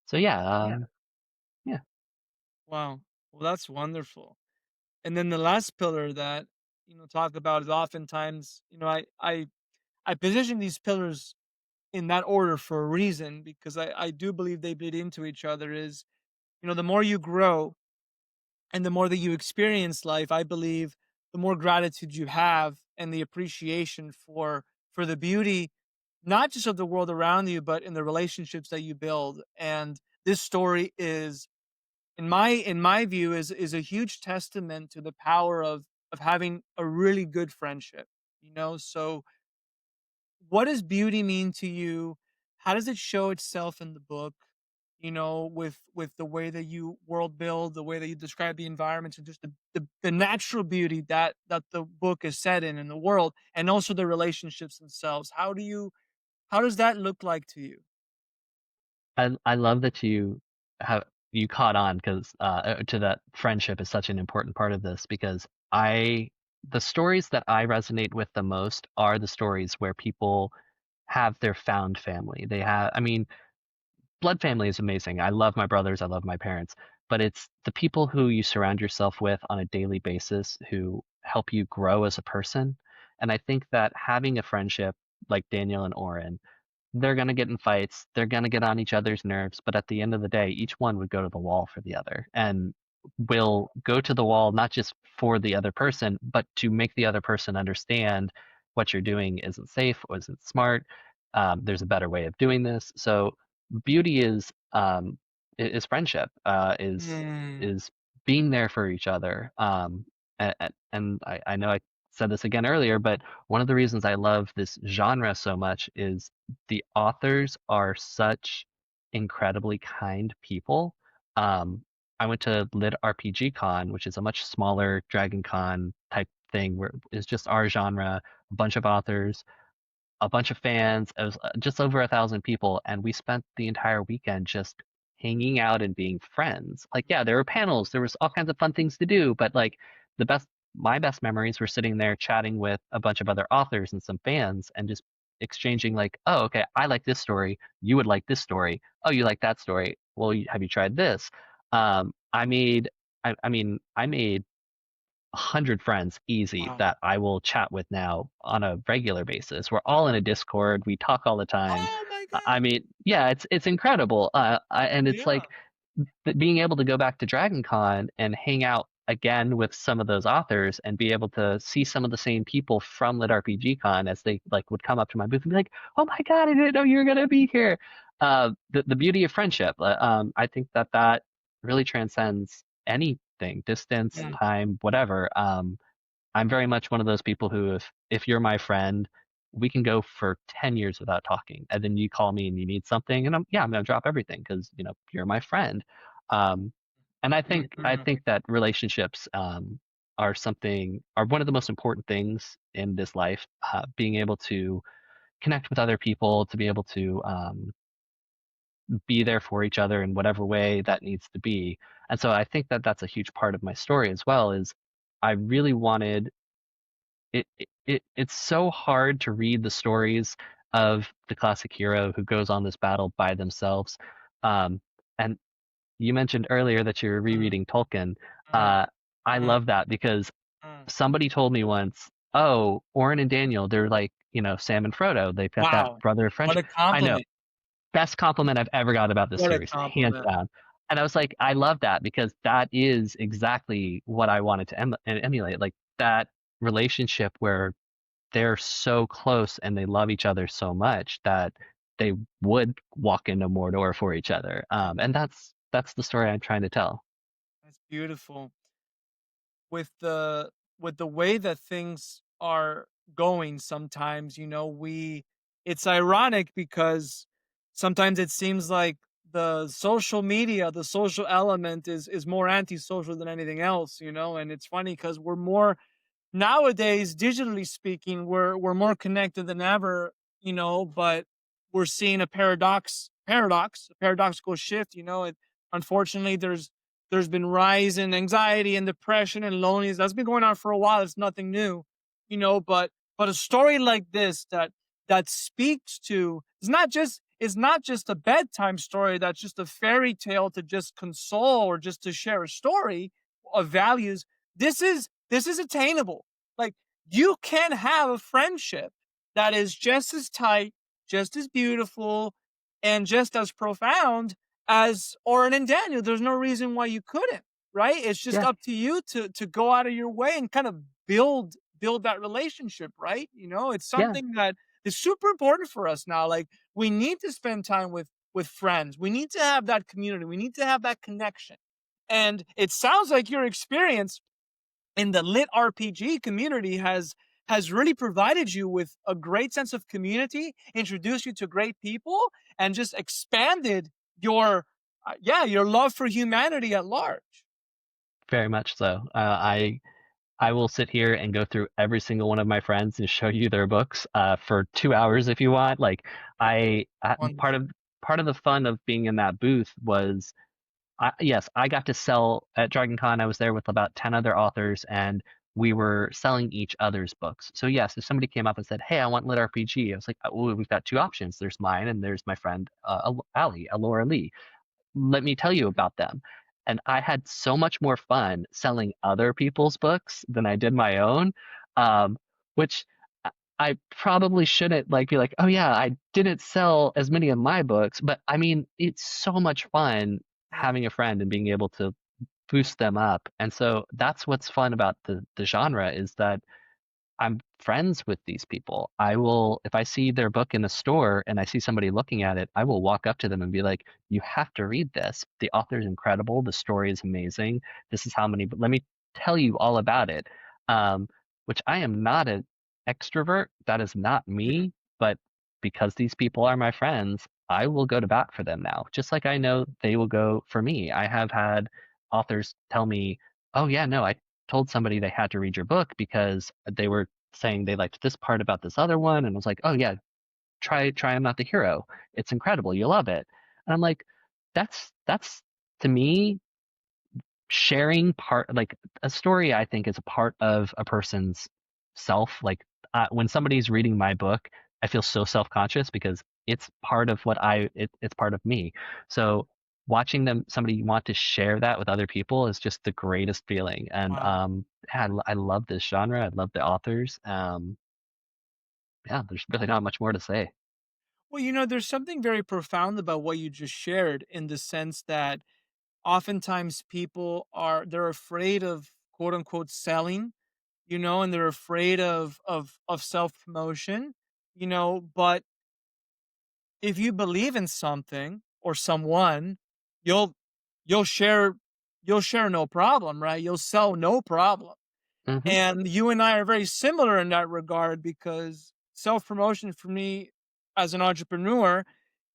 So yeah, yeah. Wow. Well, that's wonderful. And then the last pillar that, talk about is oftentimes, I position these pillars in that order for a reason, because I do believe they bleed into each other. Is, the more you grow and the more that you experience life, I believe the more gratitude you have and the appreciation for the beauty, not just of the world around you, but in the relationships that you build. And this story is, in my view, is a huge testament to the power of having a really good friendship. So what does beauty mean to you? How does it show itself in the book? With the way that you world build, the way that you describe the environments, and just the natural beauty that the book is set in the world, and also the relationships themselves. How does that look like to you? I love that you caught on because to that friendship is such an important part of this because I the stories that I resonate with the most are the stories where people have their found family. I mean, blood family is amazing. I love my brothers, I love my parents, but it's the people who you surround yourself with on a daily basis who help you grow as a person. And I think that having a friendship like Daniel and Oren, they're gonna get in fights, they're gonna get on each other's nerves, but at the end of the day, each one would go to the wall for the other, and will go to the wall not just for the other person, but to make the other person understand what you're doing isn't safe or isn't smart. There's a better way of doing this. So beauty is friendship, Mm, is being there for each other. And I know I said this again earlier, but one of the reasons I love this genre so much is the authors are such incredibly kind people. Um, I went to Lit RPG Con, which is a much smaller Dragon Con type thing where it's just our genre, a bunch of authors, a bunch of fans. It was just over 1,000 people, and we spent the entire weekend just hanging out and being friends. Like, yeah, there were panels, there was all kinds of fun things to do, but like the best, my best memories were sitting there chatting with a bunch of other authors and some fans, and just exchanging like, oh, okay, I like this story, you would like this story. Oh, you like that story? Well, have you tried this? I made, I made 100 friends easy Wow. that I will chat with now on a regular basis. We're all in a Discord. We talk all the time. Oh my I god. mean, yeah, it's incredible. And it's Yeah. like being able to go back to Dragon Con and hang out again with some of those authors and be able to see some of the same people from Lit RPG Con as they like would come up to my booth and be like, "Oh my God, I didn't know you were gonna be here." The beauty of friendship. I think that that really transcends anything, distance, Mm, time, whatever. I'm very much one of those people who, if you're my friend, we can go for 10 years without talking, and then you call me and you need something, and I'm gonna drop everything because you're my friend. Um, and I mhm. think that relationships are one of the most important things in this life. Being able to connect with other people, to be able to be there for each other in whatever way that needs to be. And so I think that that's a huge part of my story as well. Is I really wanted it's so hard to read the stories of the classic hero who goes on this battle by themselves. And you mentioned earlier that you're Mm, rereading Tolkien. mm, I mm, love that because mm. somebody told me once, "Oh, Orin and Daniel, they're like, Sam and Frodo. They've got that Wow. brother What friendship." a I know, compliment. best compliment I've ever got about this What a series, hands compliment. down. And I was like, I love that because that is exactly what I wanted to emulate, like that relationship where they're so close and they love each other so much that they would walk into Mordor for each other. And that's the story I'm trying to tell. That's beautiful. With the way that things are going sometimes, we it's ironic because sometimes it seems like the social media, the social element is more antisocial than anything else, and it's funny because we're more nowadays, digitally speaking, we're more connected than ever, but we're seeing a paradoxical shift. Unfortunately, there's been rise in anxiety and depression and loneliness. That's been going on for a while. It's nothing new, but a story like this that speaks to it's not just a bedtime story that's just a fairy tale to just console or just to share a story of values. This is attainable. Like, you can have a friendship that is just as tight, just as beautiful, and just as profound as Oren and Daniel. There's no reason why you couldn't, right? It's just Yeah, up to you to go out of your way and kind of build that relationship, right? It's yeah, something that is super important for us now. Like, we need to spend time with friends. We need to have that community. We need to have that connection. And it sounds like your experience in the lit RPG community has really provided you with a great sense of community, introduced you to great people, and just expanded your your love for humanity at large. very much so. I will sit here and go through every single one of my friends and show you their books for 2 hours if you want. Like part Wonderful. of the fun of being in that booth was yes, I got to sell at Dragon Con. I was there with about 10 other authors, and we were selling each other's books. So, yes, if somebody came up and said, "Hey, I want Lit RPG," I was like, "Oh, we've got two options. There's mine, and there's my friend Ali, Alora Lee. Let me tell you about them." And I had so much more fun selling other people's books than I did my own, um, which I probably shouldn't like be like, oh yeah, I didn't sell as many of my books, but I mean, it's so much fun Yeah. having a friend and being able to boost them up. And so that's what's fun about the genre is that I'm friends with these people. I will, if I see their book in the store and I see somebody looking at it, I will walk up to them and be like, you have to read this. The author is incredible. The story is amazing. This is how many, but let me tell you all about it. Um, which I am not an extrovert. That is not Mhm. me, but because these people are my friends, I will go to bat for them now, just like I know they will go for me. I have had authors tell me, "Oh, yeah, no, I told somebody they had to read your book because they were saying they liked this part about this other one," and I was like, "Oh, yeah, try I'm Not the Hero. It's incredible. You'll love it." And I'm like, that's to me sharing part like a story I think is a part of a person's self. Like when somebody's reading my book, I feel so self-conscious because it's part of it's part of me. So watching them somebody want to share that with other people is just the greatest feeling. And Wow. yeah, I love this genre. I love the authors. Yeah, there's really not much more to say. Well, there's something very profound about what you just shared in the sense that oftentimes people they're afraid of quote unquote selling, and they're afraid of self-promotion, but if you believe in something or someone, you'll you'll share you'll share no problem, right? You'll sell no problem. Hmm. And you and I are very similar in that regard because self-promotion for me as an entrepreneur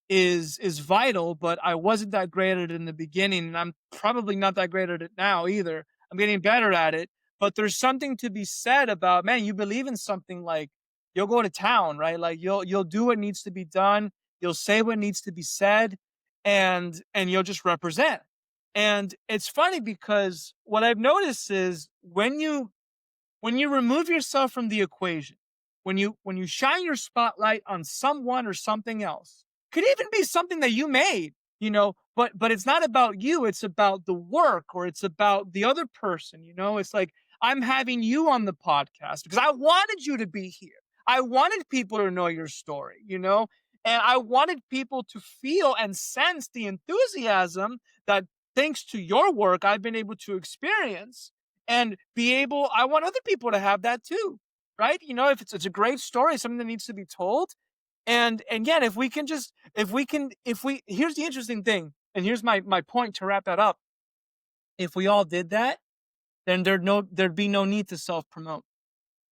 is vital, but I wasn't that great at it in the beginning, and I'm probably not that great at it now either. I'm getting better at it, but there's something to be said about, man, you believe in something, like you'll go to town, right? Like you'll do what needs to be done, you'll say what needs to be said, and you'll just represent. And it's funny because what I've noticed is when you remove yourself from the equation, when you shine your spotlight on someone or something else, could even be something that you made, but it's not about you, it's about the work or it's about the other person, it's like I'm having you on the podcast because I wanted you to be here. I wanted people to know your story, and I wanted people to feel and sense the enthusiasm that thanks to your work I've been able to experience and be able I want other people to have that too, right? If it's a great story, something that needs to be told. And yet if we here's the interesting thing, and here's my point to wrap that up. If we all did that, then there'd be no need to self-promote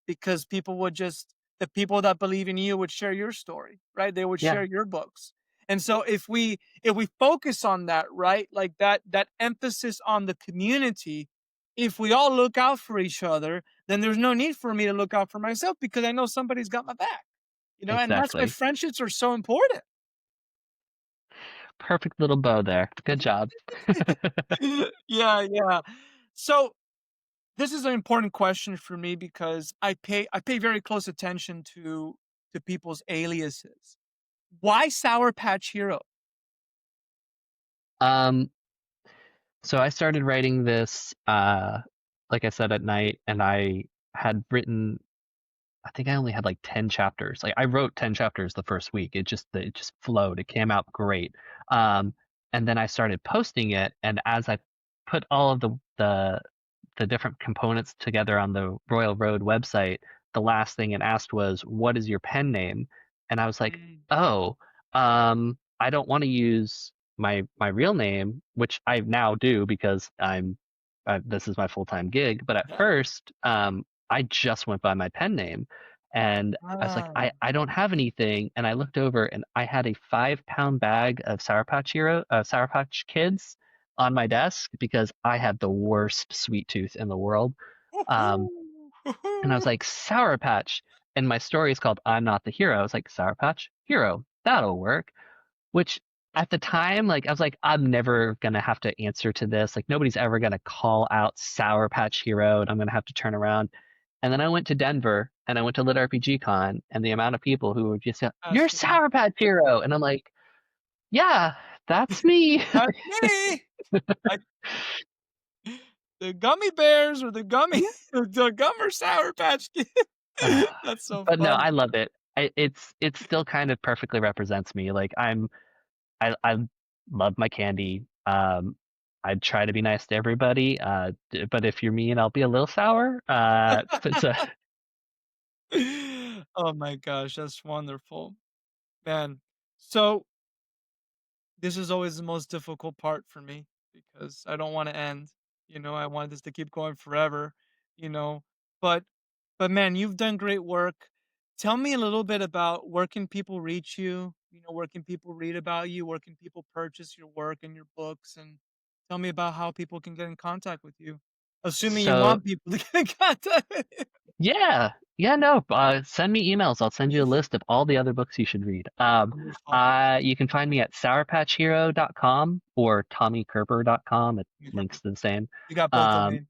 because the people that believe in you would share your story, right? They would Yeah, share your books. And so if we focus on that, right? Like that emphasis on the community, if we all look out for each other, then there's no need for me to look out for myself because I know somebody's got my back. And that's why exactly. friendships are so important. Perfect little bow there. Good job. Yeah, yeah. So this is an important question for me because I pay very close attention to people's aliases. Why Sour Patch Hero? Um, so I started writing this, like I said, at night, and I had written. I think I only had like 10 chapters. Like I wrote 10 chapters the first week. It just flowed. It came out great. Um, and then I started posting it, and as I put all of the different components together on the Royal Road website, the last thing it asked was, "What is your pen name?" And I was like, Mm, "Oh, I don't want to use my real name, which I now do because this is my full time gig." But at first, I just went by my pen name, and I was like, ah. I don't have anything. And I looked over, and I had a 5 pound bag of Sour Patch Kids on my desk because I have the worst sweet tooth in the world. Um, Woohoo, and I was woohoo. like, Sour Patch. And my story is called I'm Not the Hero. I was like, Sour Patch Hero. That'll work. Which at the time, like, I was like, I'm never going to have to answer to this. Like, nobody's ever going to call out Sour Patch Hero and I'm going to have to turn around. And then I went to Denver and I went to Lit RPG Con and the amount of people who would just say, "You're That's me. Sour Patch Hero." And I'm like, yeah, that's me. That's me. I The gummy bears or the gummy Yeah. the gummer Sour Patch Kid. Ah, That's so but no, I funny. love it. It still kind of perfectly represents me. Like I love my candy. I try to be nice to everybody. But if you're mean, I'll be a little sour. But Oh my gosh, that's wonderful. Man, so this is always the most difficult part for me because I don't wanna end, I want this to keep going forever, you know? But But man, you've done great work. Tell me a little bit about where can people reach you? Where can people read about you? Where can people purchase your work and your books? And tell me about how people can get in contact with you. Assuming you So want people to get in contact with you. yeah, yeah, no. Send me emails. I'll send you a list of all the other books you should read. Wonderful. You can find me at sourpatchhero.com or tommykerper.com. It links Beautiful. to the same. You got both Um,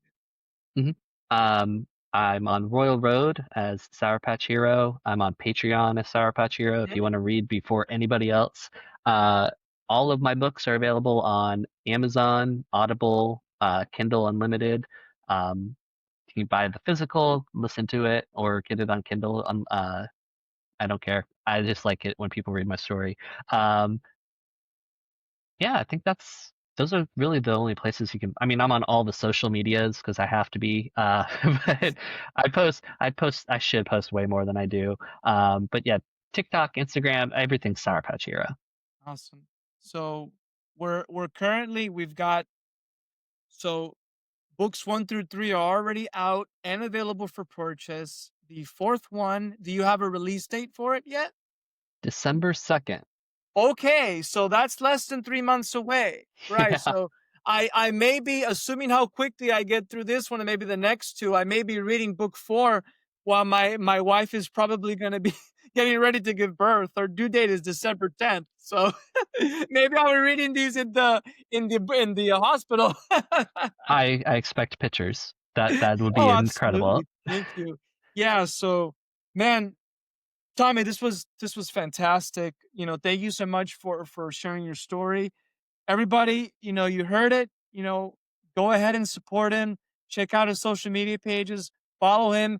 domains. mhm. I'm on Royal Road as Sour Patch Hero. I'm on Patreon as Sour Patch Hero if you want to read before anybody else. Uh, all of my books are available on Amazon, Audible, Kindle Unlimited. Um, you can buy the physical, listen to it, or get it on Kindle. I don't care. I just like it when people read my story. Um, yeah, I think those are really the only places you can. I mean, I'm on all the social medias because I have to be. But I should post way more than I do. But yeah, TikTok, Instagram, everything's Sour Patch Hero. Awesome. So we're currently we've got so books 1 through 3 are already out and available for purchase. The fourth one, do you have a release date for it yet? December 2nd. Okay, so that's less than 3 months away. Right, Yeah, so I may be assuming how quickly I get through this one and maybe the next 2, I may be reading book 4 while my wife is probably gonna be getting ready to give birth. Her due date is December 10th, so maybe I'll be reading these in the hospital. I expect pictures. That would be Oh, incredible. absolutely. Thank you. Yeah, so, man, Tommy, this was fantastic. Thank you so much for sharing your story. Everybody, you heard it. Go ahead and support him. Check out his social media pages. Follow him.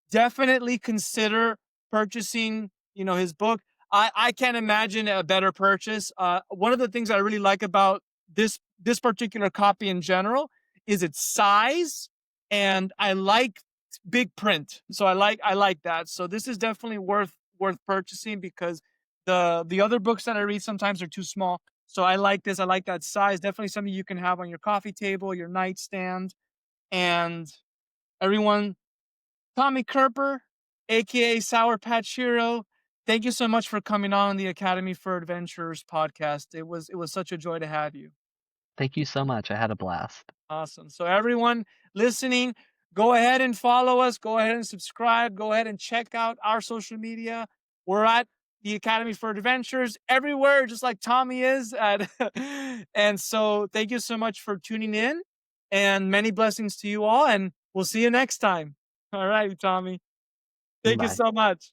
Definitely consider purchasing, his book. I can't imagine a better purchase. One of the things I really like about this particular copy in general is its size, and I like big print. So I like that. So this is definitely worth purchasing because the other books that I read sometimes are too small. So I like this. I like that size. Definitely something you can have on your coffee table, your nightstand, and everyone, Tommy Kerper, aka Sour Patch Hero. Thank you so much for coming on the Academy for Adventurers podcast. It was such a joy to have you. Thank you so much. I had a blast. Awesome. So everyone listening, go ahead and follow us. Go ahead and subscribe. Go ahead and check out our social media. We're at the Academy for Adventures everywhere, just like Tommy is at. And so thank you so much for tuning in and many blessings to you all. And we'll see you next time. All right, Tommy. Thank you Bye. so much.